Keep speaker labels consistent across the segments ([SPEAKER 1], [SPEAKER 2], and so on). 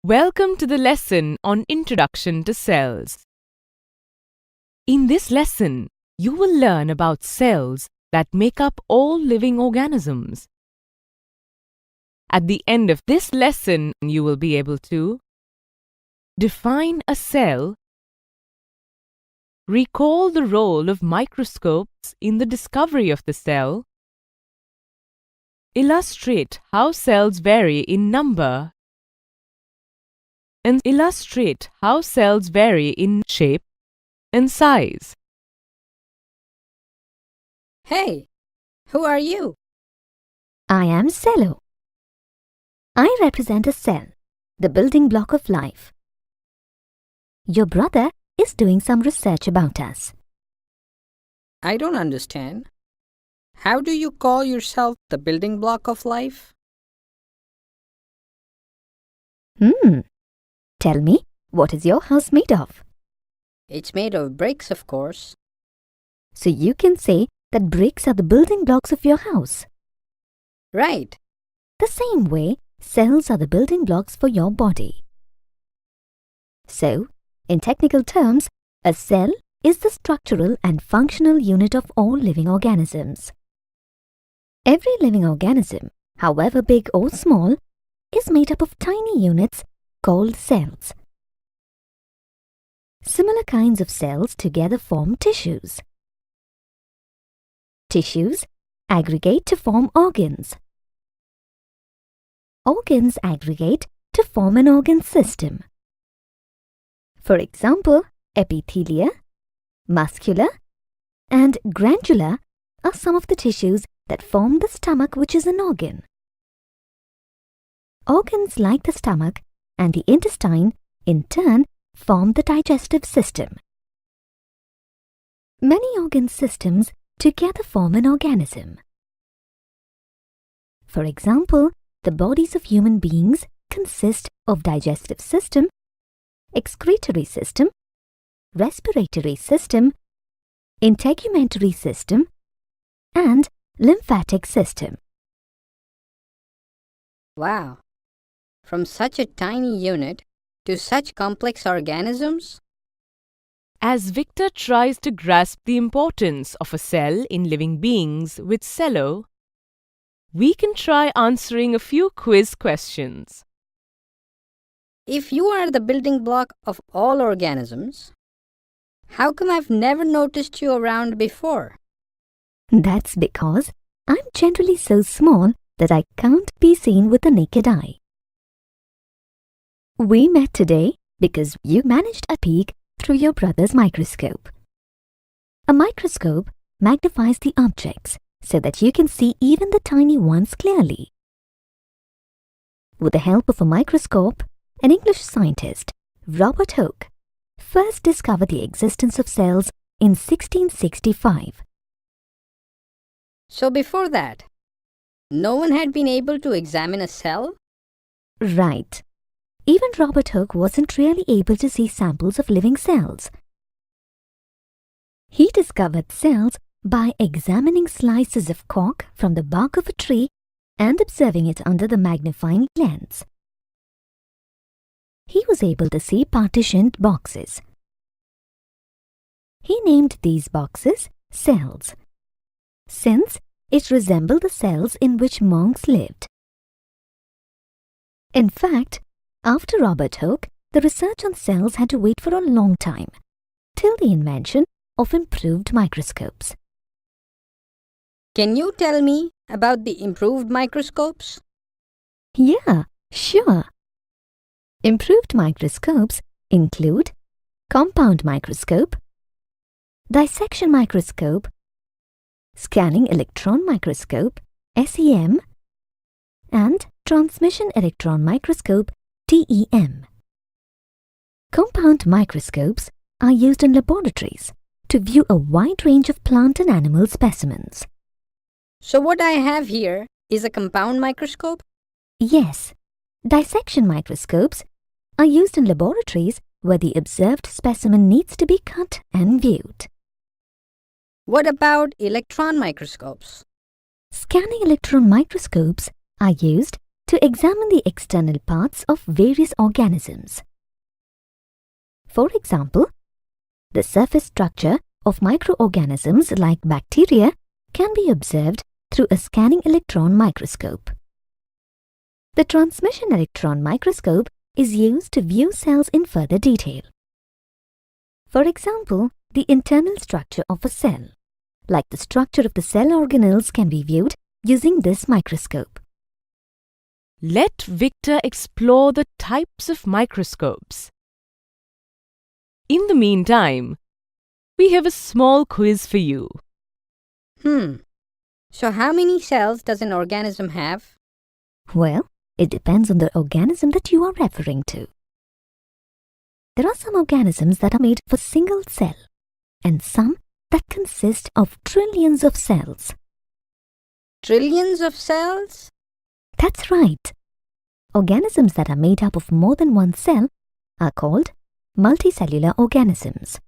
[SPEAKER 1] Welcome to the lesson on Introduction to Cells. In this lesson, you will learn about cells that make up all living organisms. At the end of this lesson, you will be able to define a cell, recall the role of microscopes in the discovery of the cell, illustrate how cells vary in number, and illustrate how cells vary in shape and size.
[SPEAKER 2] Hey, who are you?
[SPEAKER 3] I am Cello. I represent a cell, the building block of life. Your brother is doing some research about us.
[SPEAKER 2] I don't understand. How do you call yourself the building block of life?
[SPEAKER 3] Tell me, what is your house made of?
[SPEAKER 2] It's made of bricks, of course.
[SPEAKER 3] So you can say that bricks are the building blocks of your house.
[SPEAKER 2] Right.
[SPEAKER 3] The same way, cells are the building blocks for your body. So, in technical terms, a cell is the structural and functional unit of all living organisms. Every living organism, however big or small, is made up of tiny units called cells. Similar kinds of cells together form tissues. Tissues aggregate to form organs. Organs aggregate to form an organ system. For example, epithelia, muscular, and glandular are some of the tissues that form the stomach, which is an organ. Organs like the stomach and the intestine, in turn, form the digestive system. Many organ systems together form an organism. For example, the bodies of human beings consist of digestive system, excretory system, respiratory system, integumentary system, and lymphatic system.
[SPEAKER 2] Wow. From such a tiny unit to such complex organisms?
[SPEAKER 1] As Victor tries to grasp the importance of a cell in living beings with Cello, we can try answering a few quiz questions.
[SPEAKER 2] If you are the building block of all organisms, how come I've never noticed you around before?
[SPEAKER 3] That's because I'm generally so small that I can't be seen with the naked eye. We met today because you managed a peek through your brother's microscope. A microscope magnifies the objects so that you can see even the tiny ones clearly. With the help of a microscope, an English scientist, Robert Hooke, first discovered the existence of cells in 1665.
[SPEAKER 2] So before that, no one had been able to examine a cell?
[SPEAKER 3] Right. Even Robert Hooke wasn't really able to see samples of living cells. He discovered cells by examining slices of cork from the bark of a tree and observing it under the magnifying lens. He was able to see partitioned boxes. He named these boxes cells, since it resembled the cells in which monks lived. In fact, after Robert Hooke, the research on cells had to wait for a long time, till the invention of improved microscopes.
[SPEAKER 2] Can you tell me about the improved microscopes?
[SPEAKER 3] Yeah, sure. Improved microscopes include compound microscope, dissection microscope, scanning electron microscope, SEM, and transmission electron microscope, TEM. Compound microscopes are used in laboratories to view a wide range of plant and animal specimens.
[SPEAKER 2] So what I have here is a compound microscope?
[SPEAKER 3] Yes, dissection microscopes are used in laboratories where the observed specimen needs to be cut and viewed.
[SPEAKER 2] What about electron microscopes?
[SPEAKER 3] Scanning electron microscopes are used to examine the external parts of various organisms. For example, the surface structure of microorganisms like bacteria can be observed through a scanning electron microscope. The transmission electron microscope is used to view cells in further detail. For example, the internal structure of a cell, like the structure of the cell organelles, can be viewed using this microscope.
[SPEAKER 1] Let Victor explore the types of microscopes. In the meantime, we have a small quiz for you.
[SPEAKER 2] So how many cells does an organism have?
[SPEAKER 3] Well, it depends on the organism that you are referring to. There are some organisms that are made of a single cell, and some that consist of trillions of cells.
[SPEAKER 2] Trillions of cells?
[SPEAKER 3] That's right. Organisms that are made up of more than one cell are called multicellular organisms.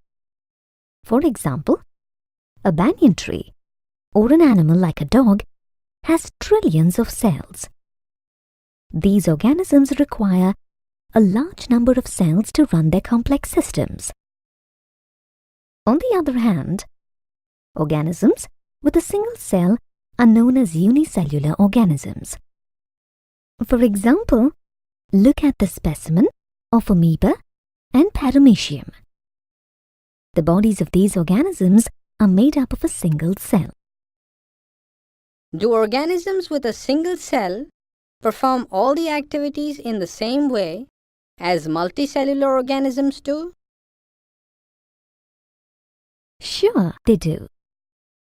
[SPEAKER 3] For example, a banyan tree or an animal like a dog has trillions of cells. These organisms require a large number of cells to run their complex systems. On the other hand, organisms with a single cell are known as unicellular organisms. For example, look at the specimen of amoeba and paramecium. The bodies of these organisms are made up of a single cell.
[SPEAKER 2] Do organisms with a single cell perform all the activities in the same way as multicellular organisms do?
[SPEAKER 3] Sure, they do.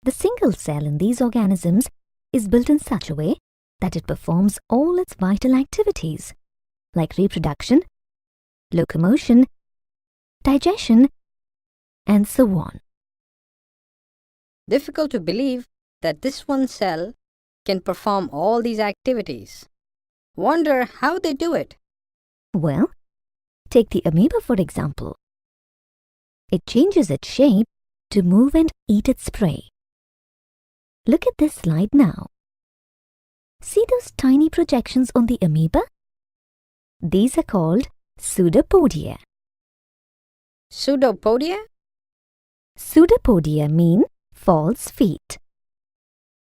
[SPEAKER 3] The single cell in these organisms is built in such a way that it performs all its vital activities, like reproduction, locomotion, digestion, and so on.
[SPEAKER 2] Difficult to believe that this one cell can perform all these activities. Wonder how they do it.
[SPEAKER 3] Well, take the amoeba for example. It changes its shape to move and eat its prey. Look at this slide now. See those tiny projections on the amoeba? These are called pseudopodia.
[SPEAKER 2] Pseudopodia?
[SPEAKER 3] Pseudopodia mean false feet.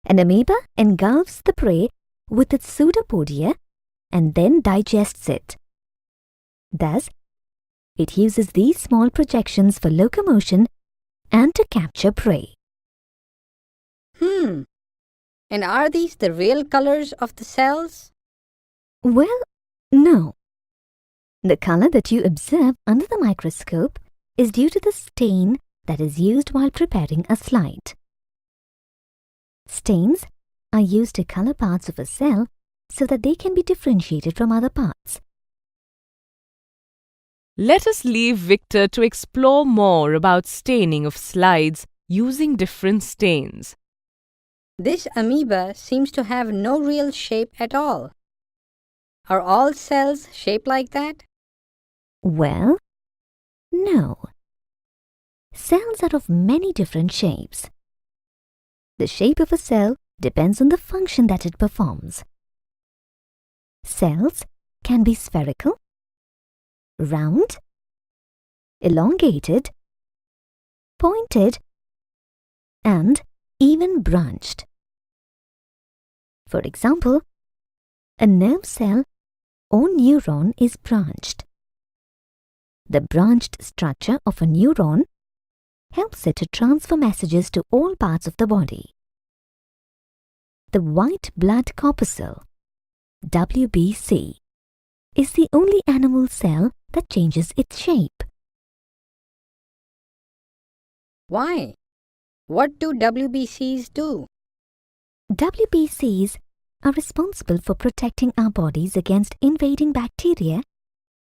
[SPEAKER 3] An amoeba engulfs the prey with its pseudopodia and then digests it. Thus, it uses these small projections for locomotion and to capture prey.
[SPEAKER 2] And are these the real colors of the cells?
[SPEAKER 3] Well, no. The color that you observe under the microscope is due to the stain that is used while preparing a slide. Stains are used to color parts of a cell so that they can be differentiated from other parts.
[SPEAKER 1] Let us leave Victor to explore more about staining of slides using different stains.
[SPEAKER 2] This amoeba seems to have no real shape at all. Are all cells shaped like that?
[SPEAKER 3] Well, no. Cells are of many different shapes. The shape of a cell depends on the function that it performs. Cells can be spherical, round, elongated, pointed, and even branched. For example, a nerve cell or neuron is branched. The branched structure of a neuron helps it to transfer messages to all parts of the body. The white blood corpuscle, WBC, is the only animal cell that changes its shape.
[SPEAKER 2] Why? What do WBCs do?
[SPEAKER 3] WBCs are responsible for protecting our bodies against invading bacteria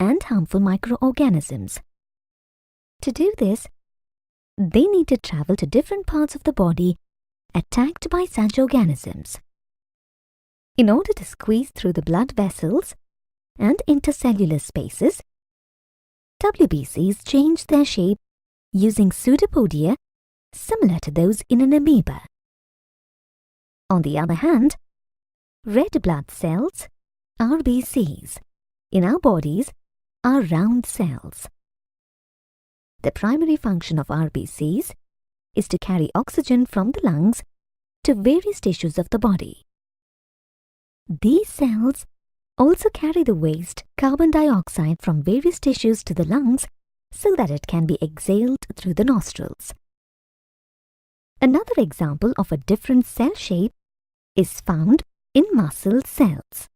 [SPEAKER 3] and harmful microorganisms. To do this, they need to travel to different parts of the body attacked by such organisms. In order to squeeze through the blood vessels and intercellular spaces, WBCs change their shape using pseudopodia similar to those in an amoeba. On the other hand, red blood cells RBCs in our bodies are round cells. The primary function of RBCs is to carry oxygen from the lungs to various tissues of the body. These cells also carry the waste carbon dioxide from various tissues to the lungs so that it can be exhaled through the nostrils. Another example of a different cell shape is found in muscle cells.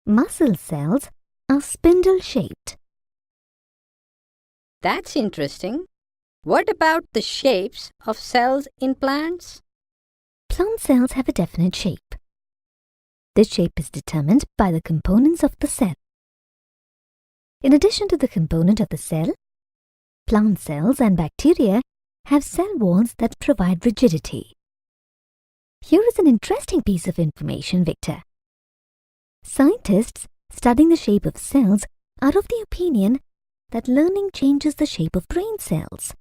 [SPEAKER 3] Muscle cells are spindle-shaped.
[SPEAKER 2] That's interesting. What about the shapes of cells in plants?
[SPEAKER 3] Plant cells have a definite shape. This shape is determined by the components of the cell. In addition to the component of the cell, plant cells and bacteria have cell walls that provide rigidity. Here is an interesting piece of information, Victor. Scientists studying the shape of cells are of the opinion that learning changes the shape of brain cells.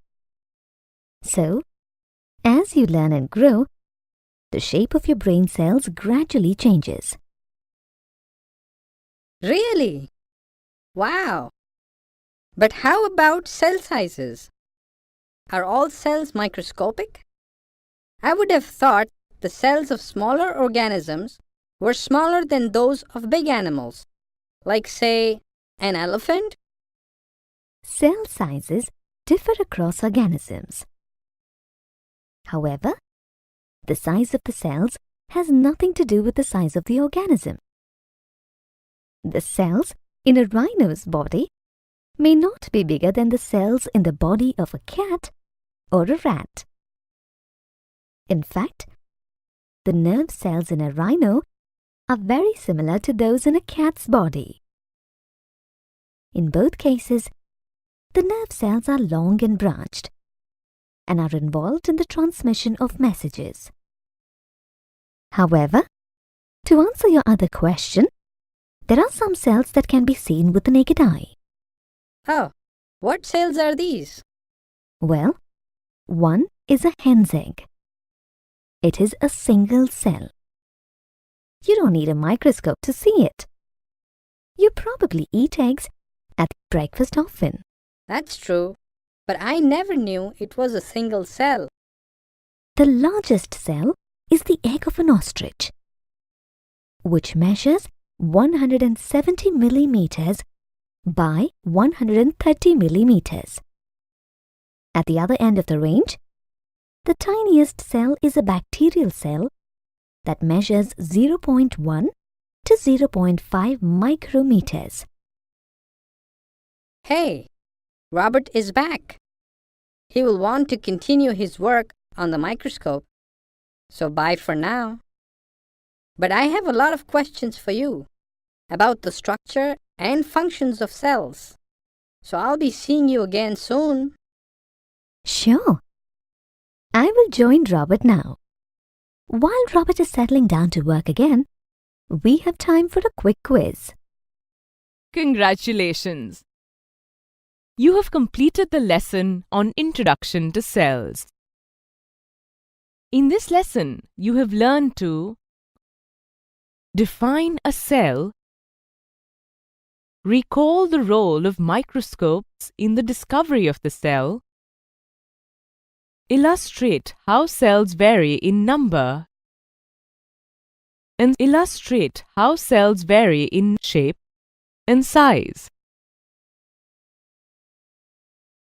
[SPEAKER 3] So, as you learn and grow, the shape of your brain cells gradually changes.
[SPEAKER 2] Really? Wow! But how about cell sizes? Are all cells microscopic? I would have thought the cells of smaller organisms were smaller than those of big animals, like, say, an elephant.
[SPEAKER 3] Cell sizes differ across organisms. However, the size of the cells has nothing to do with the size of the organism. The cells in a rhino's body may not be bigger than the cells in the body of a cat or a rat. In fact, the nerve cells in a rhino are very similar to those in a cat's body. In both cases, the nerve cells are long and branched and are involved in the transmission of messages. However, to answer your other question, there are some cells that can be seen with the naked eye.
[SPEAKER 2] Oh, what cells are these?
[SPEAKER 3] Well, one is a hen's egg. It is a single cell. You don't need a microscope to see it. You probably eat eggs at breakfast often.
[SPEAKER 2] That's true, but I never knew it was a single cell.
[SPEAKER 3] The largest cell is the egg of an ostrich, which measures 170 millimeters by 130 millimeters. At the other end of the range, the tiniest cell is a bacterial cell that measures 0.1 to 0.5 micrometers.
[SPEAKER 2] Hey, Robert is back. He will want to continue his work on the microscope. So bye for now. But I have a lot of questions for you about the structure and functions of cells. So I'll be seeing you again soon.
[SPEAKER 3] Sure. I will join Robert now. While Robert is settling down to work again, we have time for a quick quiz.
[SPEAKER 1] Congratulations! You have completed the lesson on Introduction to Cells. In this lesson, you have learned to define a cell, recall the role of microscopes in the discovery of the cell, illustrate how cells vary in number, and illustrate how cells vary in shape and size.